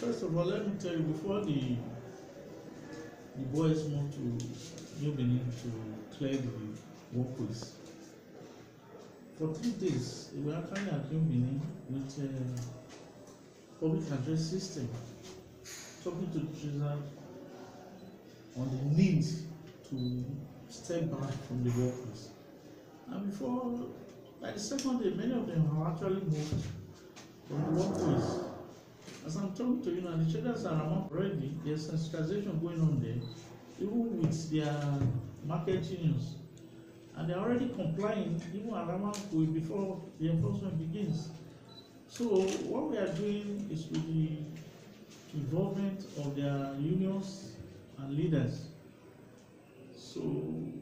First of all, let me tell you, before the boys moved to New Benin to clear the walkways, for 3 days, we were actually at New Benin with a public address system, talking to the citizens on the need to step back from the walkways. And before, by the second day, many of them have actually moved from the walkways. As I'm talking to you now, the traders are already, there's sensitization going on there, even with their market unions. And they're already complying, even around before the enforcement begins. So what we are doing is with the involvement of their unions and leaders. So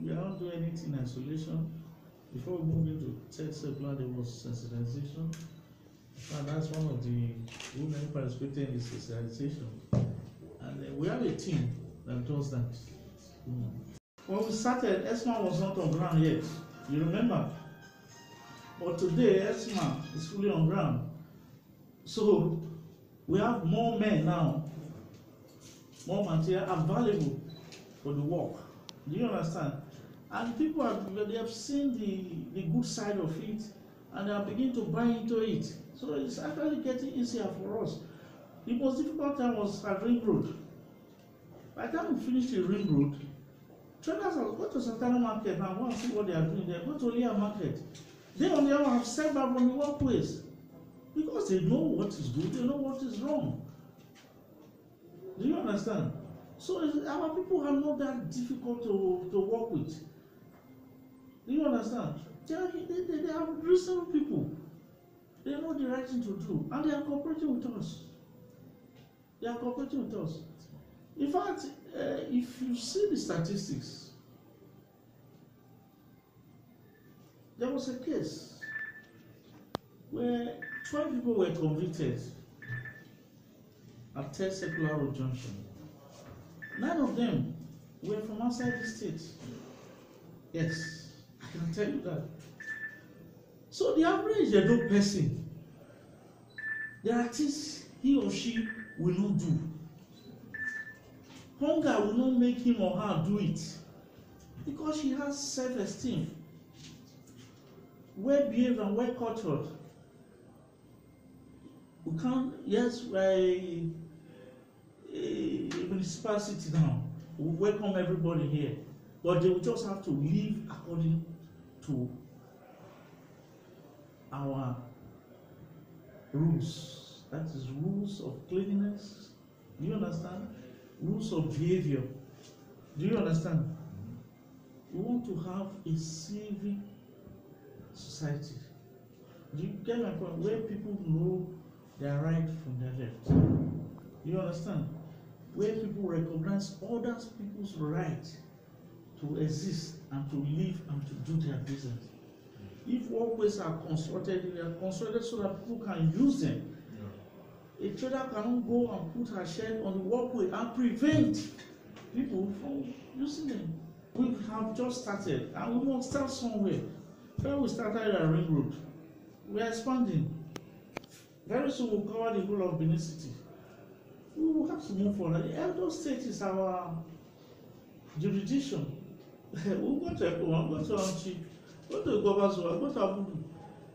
we are not doing anything in isolation. Before we move into third circular, there was sensitization. And that's one of the women participating in the sensitization. And we have a team that does that. When we started, ESMA was not on ground yet. You remember? But today, ESMA is fully on ground. So we have more men now, more material available for the work. Do you understand? And people they have seen the good side of it, and they are beginning to buy into it. So it's actually getting easier for us. The most difficult time was at Ring Road. By the time we finished the Ring Road, traders will go to Santana Market now, go and see what they are doing there. Go to Leah Market. They on their own have stepped back from the workplace because they know what is good, they know what is wrong. Do you understand? So our people are not that difficult to work with. Do you understand? They are reasonable people. They know the right thing to do, and they are cooperating with us. They are cooperating with us. In fact, if you see the statistics, there was a case where 12 people were convicted at third circular road junction. 9 of them were from outside the state. Yes, I can tell you that. So the average Edo person, there are things he or she will not do. Hunger will not make him or her do it because she has self-esteem, well-behaved and well-cultured. We can't, yes, we're a municipality now. We welcome everybody here, but they will just have to live according to our rules. That is rules of cleanliness. Do you understand? Rules of behavior. Do you understand? We want to have a civic society. Do you get my point? Where people know their right from their left. Do you understand? Where people recognize other people's right to exist and to live and to do their business. If walkways are constructed, they are constructed so that people can use them. A trader cannot go and put her shed on the walkway and prevent people from using them. We have just started and we must start somewhere. When we started at Ring Road, we are expanding. Very soon we'll cover the whole of Benin City. We will have to move forward. The Edo State is our jurisdiction. We'll go to Ekpo, go to Anchi, go to Gobazo, go to Abudu.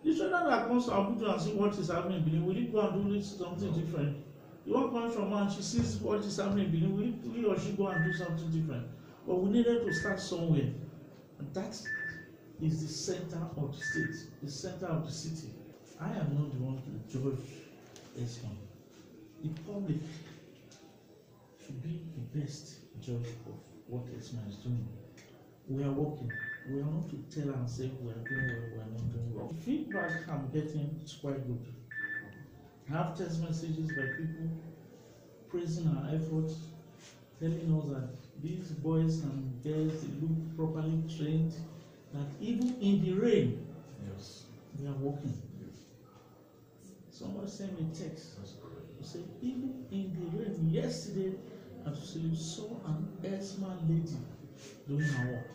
The trader that comes to Abuja and sees what is happening in Benin, will he go and do something different? The one coming from Anchi sees what is happening in Benin, will he or she go and do something different? But we needed to start somewhere. And that is the center of the state, the center of the city. I am not the one to judge ESMA. The public should be the best judge of what ESMA is doing. We are working. We are not to tell and say we are doing well, we are not doing well. The feedback I'm getting is quite good. I have text messages by people praising our efforts, telling us that these boys and girls, they look properly trained, that even in the rain, yes, they are working. Yes. Somebody sent me a text. He said, even in the rain, yesterday, I saw an ESMA lady doing her work.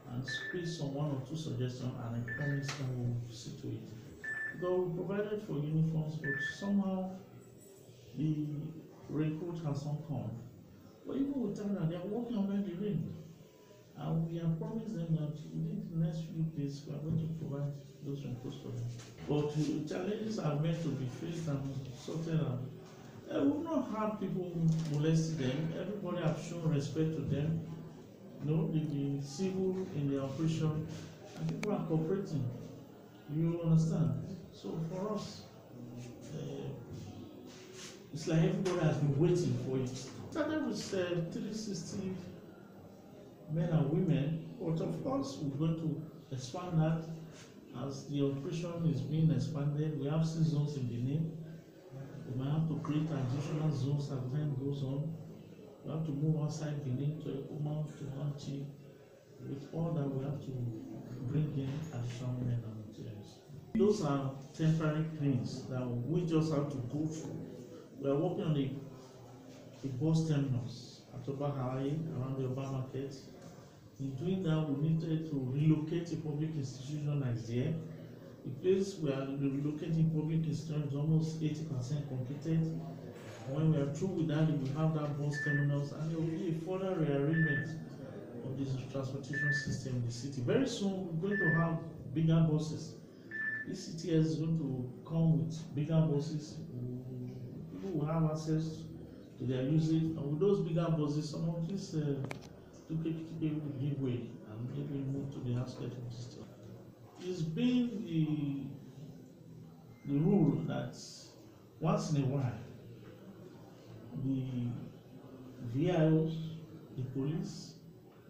And squeeze on 1 or 2 suggestions, and I promise I will see to it. Because we provided for uniforms, but somehow the recruit has not come. But even without that, they are working on the ring. And we have promised them that within the next few days, we are going to provide those recruits for them. But the challenges are meant to be faced and sorted out. We will not have people molesting them. Everybody have shown respect to them. You know, they've been civil in their operation, and people are cooperating. You understand? So for us, it's like everybody has been waiting for it. Started with 360 men and women, but of course we're going to expand that as the operation is being expanded. We have 6 zones in Benin. We might have to create additional zones as time goes on. We have to move outside Benin to Ekuma, to Hanchi. With all that, we have to bring in additional men and materials. Those are temporary things that we just have to go through. We are working on a bus terminus at Oba Hawaii around the Oba Market. In doing that, we needed to relocate a public institution that is there. The place we are relocating public institution is almost 80% completed. When we are through with that, we will have that bus terminus, and there will be a further rearrangement of this transportation system in the city. Very soon, we're going to have bigger buses. This city is going to come with bigger buses. People will have access to their usage, and with those bigger buses, some of these people will give way and maybe move to the outskirts of the city. It's been the rule that once in a while, the VIOs, the police,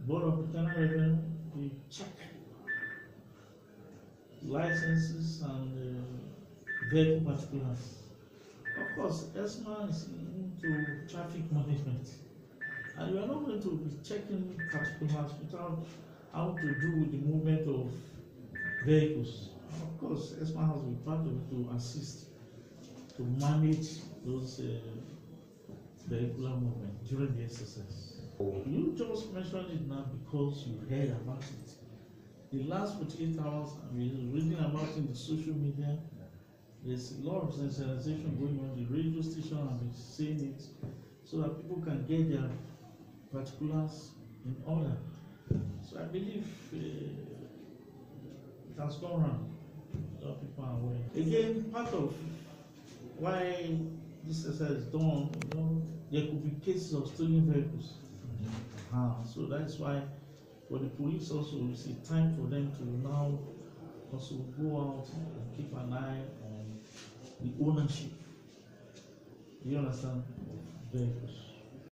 Board of Internal Revenue, they check licenses and vehicle particulars. Of course, ESMA is into traffic management, and you are not going to be checking particulars without how to do with the movement of vehicles. And of course, ESMA has been part of it to assist to manage those vehicular movement during the exercise. You just mentioned it now because you heard about it. The last 48 hours, I've been reading about it in the social media. There's a lot of sensitization going on. The radio station have been saying it so that people can get their particulars in order. So I believe it has gone round. A lot of people are aware. Again, part of why this exercise is done, you know, there could be cases of stolen vehicles. So that's why for the police also, it's a time for them to now also go out and keep an eye on the ownership. Do you understand? Vehicles.